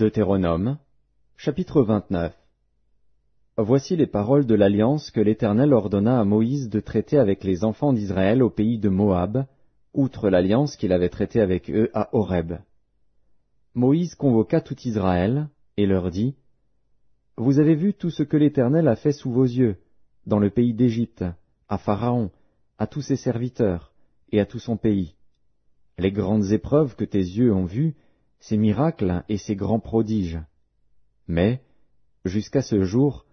Deutéronome, chapitre 29. Voici les paroles de l'alliance que l'Éternel ordonna à Moïse de traiter avec les enfants d'Israël au pays de Moab, outre l'alliance qu'il avait traitée avec eux à Horeb. Moïse convoqua tout Israël, et leur dit, « Vous avez vu tout ce que l'Éternel a fait sous vos yeux, dans le pays d'Égypte, à Pharaon, à tous ses serviteurs, et à tout son pays. Les grandes épreuves que tes yeux ont vues, ces miracles et ces grands prodiges. Mais, jusqu'à ce jour,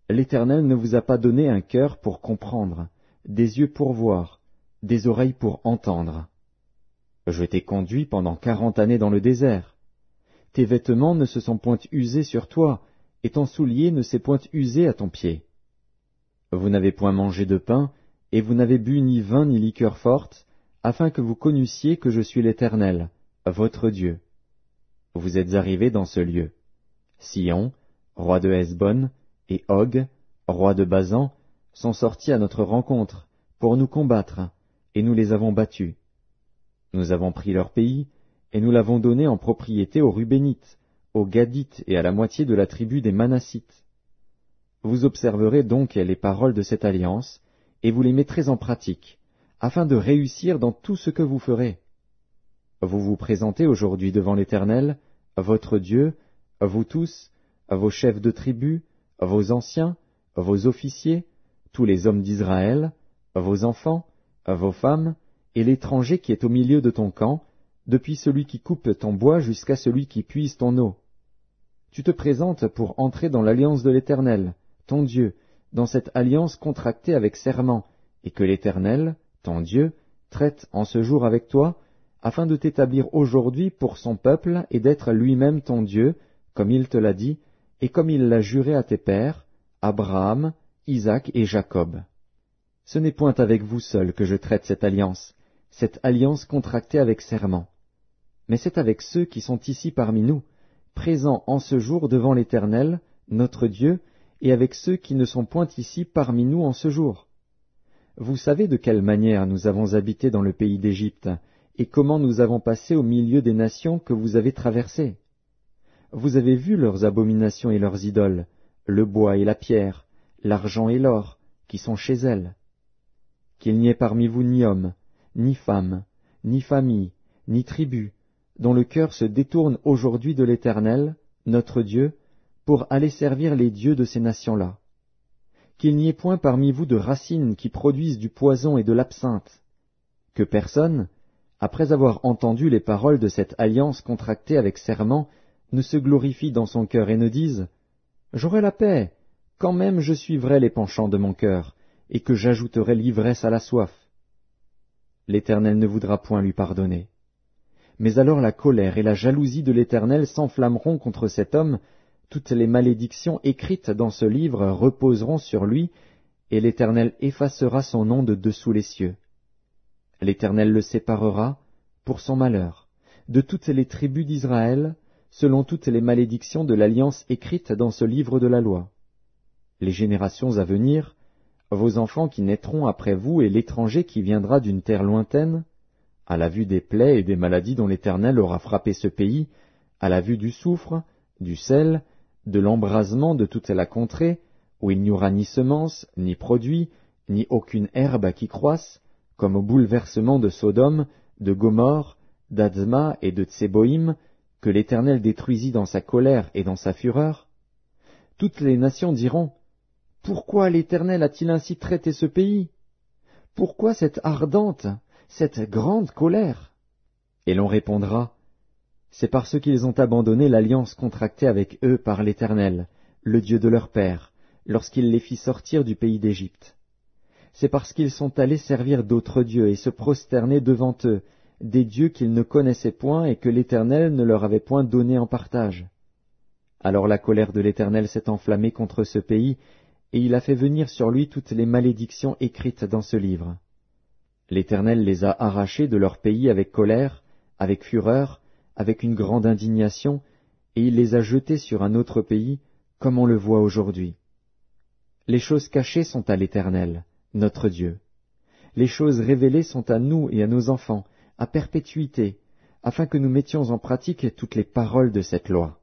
l'Éternel ne vous a pas donné un cœur pour comprendre, des yeux pour voir, des oreilles pour entendre. Je t'ai conduit pendant 40 années dans le désert. Tes vêtements ne se sont point usés sur toi, et ton soulier ne s'est point usé à ton pied. Vous n'avez point mangé de pain, et vous n'avez bu ni vin ni liqueur forte, afin que vous connussiez que je suis l'Éternel, votre Dieu. Vous êtes arrivés dans ce lieu. Sihon, roi de Hesbon, et Og, roi de Basan, sont sortis à notre rencontre, pour nous combattre, et nous les avons battus. Nous avons pris leur pays, et nous l'avons donné en propriété aux Rubénites, aux Gadites et à la moitié de la tribu des Manassites. Vous observerez donc les paroles de cette alliance, et vous les mettrez en pratique, afin de réussir dans tout ce que vous ferez. Vous vous présentez aujourd'hui devant l'Éternel, votre Dieu, vous tous, vos chefs de tribus, vos anciens, vos officiers, tous les hommes d'Israël, vos enfants, vos femmes, et l'étranger qui est au milieu de ton camp, depuis celui qui coupe ton bois jusqu'à celui qui puise ton eau. Tu te présentes pour entrer dans l'alliance de l'Éternel, ton Dieu, dans cette alliance contractée avec serment, et que l'Éternel, ton Dieu, traite en ce jour avec toi, afin de t'établir aujourd'hui pour son peuple et d'être lui-même ton Dieu, comme il te l'a dit, et comme il l'a juré à tes pères, Abraham, Isaac et Jacob. Ce n'est point avec vous seuls que je traite cette alliance contractée avec serment, mais c'est avec ceux qui sont ici parmi nous, présents en ce jour devant l'Éternel, notre Dieu, et avec ceux qui ne sont point ici parmi nous en ce jour. Vous savez de quelle manière nous avons habité dans le pays d'Égypte, et comment nous avons passé au milieu des nations que vous avez traversées. Vous avez vu leurs abominations et leurs idoles, le bois et la pierre, l'argent et l'or, qui sont chez elles. Qu'il n'y ait parmi vous ni homme, ni femme, ni famille, ni tribu, dont le cœur se détourne aujourd'hui de l'Éternel, notre Dieu, pour aller servir les dieux de ces nations-là. Qu'il n'y ait point parmi vous de racines qui produisent du poison et de l'absinthe. Que personne, après avoir entendu les paroles de cette alliance contractée avec serment, ne se glorifie dans son cœur et ne dise « J'aurai la paix, quand même je suivrai les penchants de mon cœur, et que j'ajouterai l'ivresse à la soif. » L'Éternel ne voudra point lui pardonner. Mais alors la colère et la jalousie de l'Éternel s'enflammeront contre cet homme, toutes les malédictions écrites dans ce livre reposeront sur lui, et l'Éternel effacera son nom de dessous les cieux. L'Éternel le séparera, pour son malheur, de toutes les tribus d'Israël, selon toutes les malédictions de l'alliance écrite dans ce livre de la loi. Les générations à venir, vos enfants qui naîtront après vous et l'étranger qui viendra d'une terre lointaine, à la vue des plaies et des maladies dont l'Éternel aura frappé ce pays, à la vue du soufre, du sel, de l'embrasement de toute la contrée, où il n'y aura ni semence, ni produit, ni aucune herbe qui croisse, comme au bouleversement de Sodome, de Gomorrhe, d'Adzma et de Tseboïm, que l'Éternel détruisit dans sa colère et dans sa fureur. Toutes les nations diront, « Pourquoi l'Éternel a-t-il ainsi traité ce pays? Pourquoi cette ardente, cette grande colère ?» Et l'on répondra, « C'est parce qu'ils ont abandonné l'alliance contractée avec eux par l'Éternel, le Dieu de leur père, lorsqu'il les fit sortir du pays d'Égypte. C'est parce qu'ils sont allés servir d'autres dieux et se prosterner devant eux, des dieux qu'ils ne connaissaient point et que l'Éternel ne leur avait point donnés en partage. Alors la colère de l'Éternel s'est enflammée contre ce pays, et il a fait venir sur lui toutes les malédictions écrites dans ce livre. L'Éternel les a arrachés de leur pays avec colère, avec fureur, avec une grande indignation, et il les a jetés sur un autre pays, comme on le voit aujourd'hui. Les choses cachées sont à l'Éternel, notre Dieu. Les choses révélées sont à nous et à nos enfants, à perpétuité, afin que nous mettions en pratique toutes les paroles de cette loi.